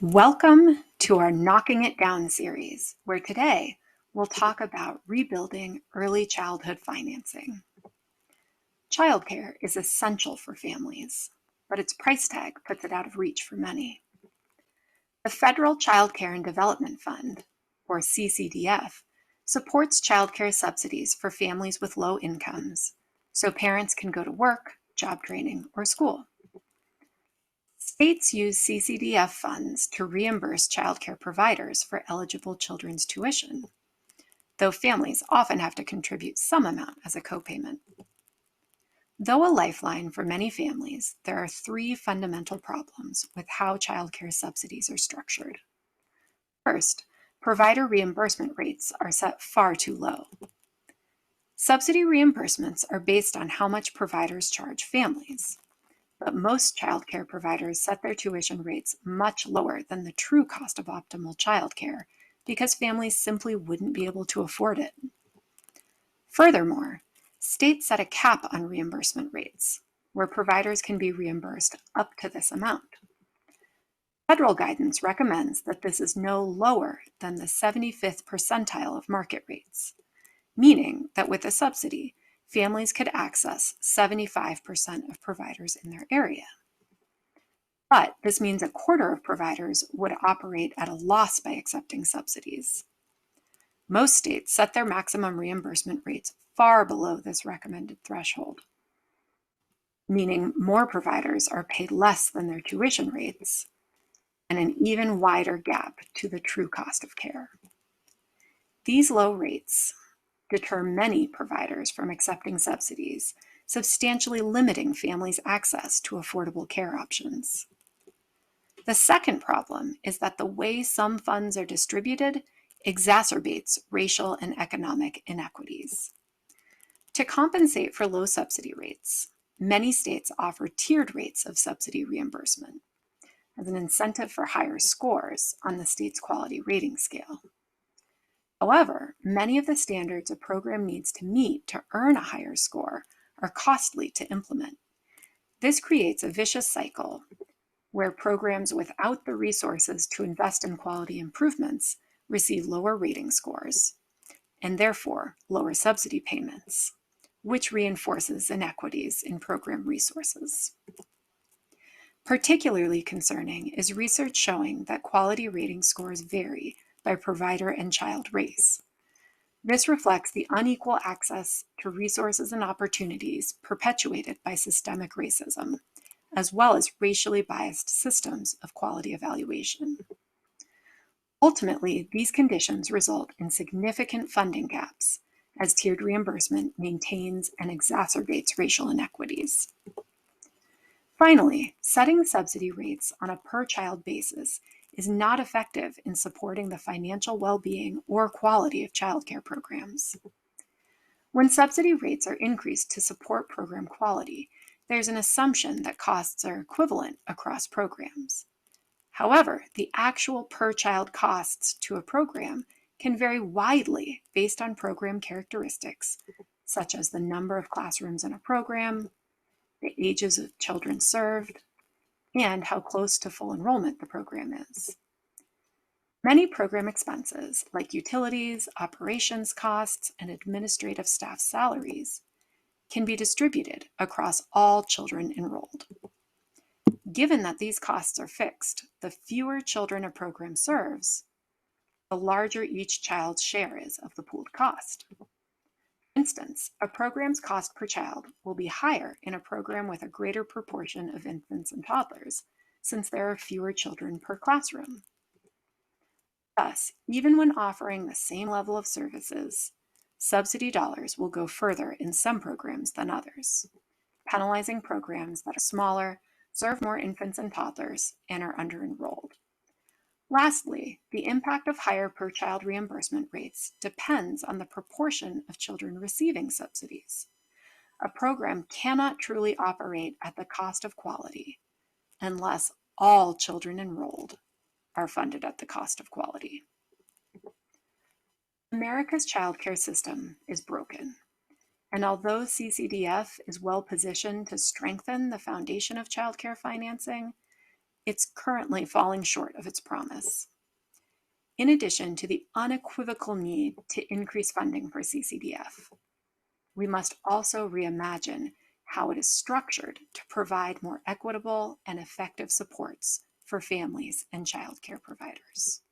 Welcome to our Knocking It Down series, where today we'll talk about rebuilding early childhood financing. Childcare is essential for families, but its price tag puts it out of reach for many. The Federal Child Care and Development Fund, or CCDF, supports childcare subsidies for families with low incomes, so parents can go to work, job training, or school. States use CCDF funds to reimburse childcare providers for eligible children's tuition, though families often have to contribute some amount as a copayment. Though a lifeline for many families, there are three fundamental problems with how childcare subsidies are structured. First, provider reimbursement rates are set far too low. Subsidy reimbursements are based on how much providers charge families. But most childcare providers set their tuition rates much lower than the true cost of optimal childcare because families simply wouldn't be able to afford it. Furthermore, states set a cap on reimbursement rates, where providers can be reimbursed up to this amount. Federal guidance recommends that this is no lower than the 75th percentile of market rates, meaning that with a subsidy, families could access 75% of providers in their area. But this means a quarter of providers would operate at a loss by accepting subsidies. Most states set their maximum reimbursement rates far below this recommended threshold, meaning more providers are paid less than their tuition rates and an even wider gap to the true cost of care. These low rates deter many providers from accepting subsidies, substantially limiting families' access to affordable care options. The second problem is that the way some funds are distributed exacerbates racial and economic inequities. To compensate for low subsidy rates, many states offer tiered rates of subsidy reimbursement as an incentive for higher scores on the state's quality rating scale. However, many of the standards a program needs to meet to earn a higher score are costly to implement. This creates a vicious cycle where programs without the resources to invest in quality improvements receive lower rating scores, and therefore lower subsidy payments, which reinforces inequities in program resources. Particularly concerning is research showing that quality rating scores vary by provider and child race. This reflects the unequal access to resources and opportunities perpetuated by systemic racism, as well as racially biased systems of quality evaluation. Ultimately, these conditions result in significant funding gaps, as tiered reimbursement maintains and exacerbates racial inequities. Finally, setting subsidy rates on a per-child basis is not effective in supporting the financial well-being or quality of childcare programs. When subsidy rates are increased to support program quality, there's an assumption that costs are equivalent across programs. However, the actual per-child costs to a program can vary widely based on program characteristics, such as the number of classrooms in a program, the ages of children served, and how close to full enrollment the program is. Many program expenses, like utilities, operations costs, and administrative staff salaries, can be distributed across all children enrolled. Given that these costs are fixed, the fewer children a program serves, the larger each child's share is of the pooled cost. For instance, a program's cost per child will be higher in a program with a greater proportion of infants and toddlers, since there are fewer children per classroom. Thus, even when offering the same level of services, subsidy dollars will go further in some programs than others, penalizing programs that are smaller, serve more infants and toddlers, and are under-enrolled. Lastly, the impact of higher per-child reimbursement rates depends on the proportion of children receiving subsidies. A program cannot truly operate at the cost of quality unless all children enrolled are funded at the cost of quality. America's childcare system is broken, and although CCDF is well positioned to strengthen the foundation of childcare financing, It's currently falling short of its promise. In addition to the unequivocal need to increase funding for CCDF, we must also reimagine how it is structured to provide more equitable and effective supports for families and childcare providers.